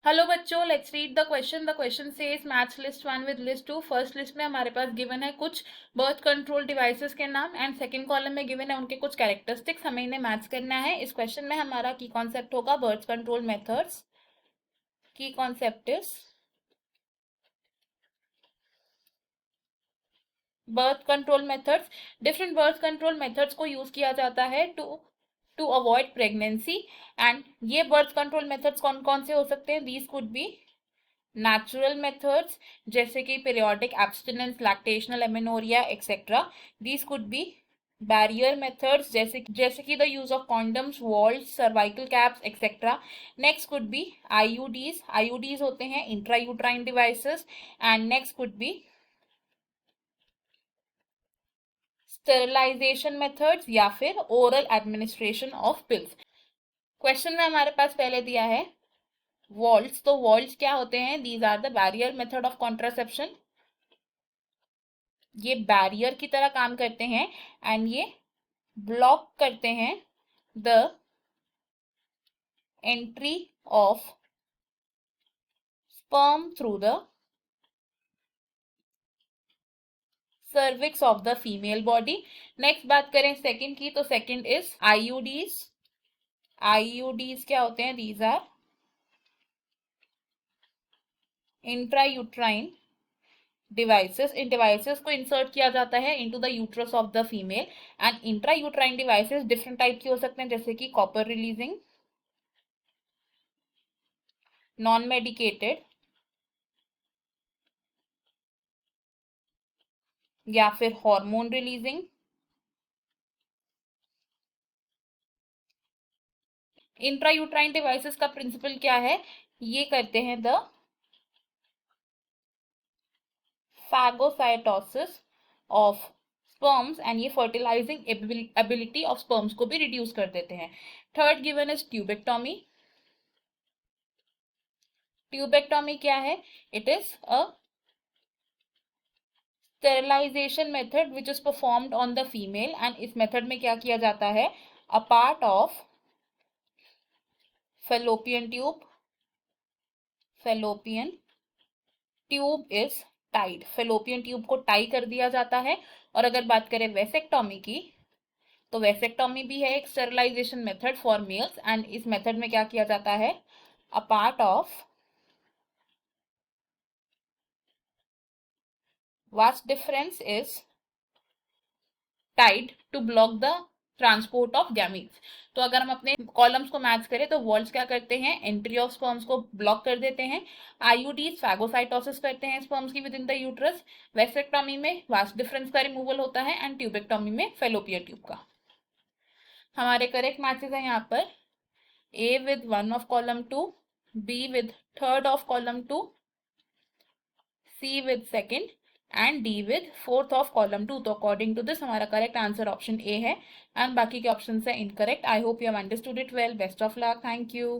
Hello बच्चों, let's read the question. The question says match list one with list two. First list में हमारे पास given है कुछ birth control devices के नाम एंड सेकंड कॉलम में गिवन है उनके कुछ कैरेक्टरिस्टिक्स। हमें इन्हें मैच करना है। इस क्वेश्चन में हमारा की कॉन्सेप्ट होगा birth control methods. Key concept is birth control methods. Different birth control methods को यूज किया जाता है टू अवॉइड प्रेगनेंसी। एंड ये बर्थ कंट्रोल मेथड्स कौन कौन से हो सकते हैं? These could be natural methods जैसे कि periodic abstinence, lactational amenorrhea etcetera. These could be barrier methods जैसे कि the use of condoms, vaults, cervical caps etcetera. Next could be IUDs. IUDs होते हैं intrauterine devices. And next could be sterilisation methods या फिर oral administration of pills. Question में हमारे पास पहले दिया है वॉल्स। तो वॉल्स क्या होते हैं? These are the barrier method of contraception. ये बैरियर की तरह काम करते हैं एंड ये ब्लॉक करते हैं the entry of sperm through the cervix of the female body. Next बात करें सेकंड की, तो सेकंड इज आईयूडीज। आईयूडीज क्या होते हैं? These are intrauterine devices. इन डिवाइसेस को इंसर्ट किया जाता है into the uterus of the female. And intrauterine devices different type के हो सकते हैं जैसे कि कॉपर रिलीजिंग, नॉन मेडिकेटेड या फिर हार्मोन रिलीजिंग। इंट्रायूट्राइन डिवाइसेस का प्रिंसिपल क्या है? ये करते हैं the phagocytosis of sperms and ये फर्टिलाइजिंग एबिलिटी ऑफ स्पर्म्स को भी रिड्यूस कर देते हैं। Third given is tubectomy. Tubectomy क्या है? It is a sterilisation method which is performed on the female. And इस मेथड में क्या किया जाता है? A part of fallopian tube is tied. Fallopian tube को टाई कर दिया जाता है। और अगर बात करें वेसेक्टोमी की, तो वेसेक्टोमी भी है एक sterilisation method for males. And इस मेथड में क्या किया जाता है? A part of vas deferens is tied to block the transport of gametes. तो अगर हम अपने कॉलम्स को मैच करें तो वॉल्स क्या करते हैं? एंट्री ऑफ स्पर्म्स को ब्लॉक कर देते हैं। आईयूडीज फैगोसाइटोसिस करते हैं स्पर्म्स की within the uterus. Vasectomy में वास डिफरेंस का रिमूवल होता है एंड ट्यूबेक्टोमी में फेलोपियन ट्यूब का। हमारे करेक्ट मैचेस हैं यहाँ पर A with one of column two, B with third of column two, C with second and D with fourth of column two. तो अकॉर्डिंग टू दिस हमारा correct answer option A है and बाकी के option है incorrect. I hope you have understood it well. Best of luck. Thank you.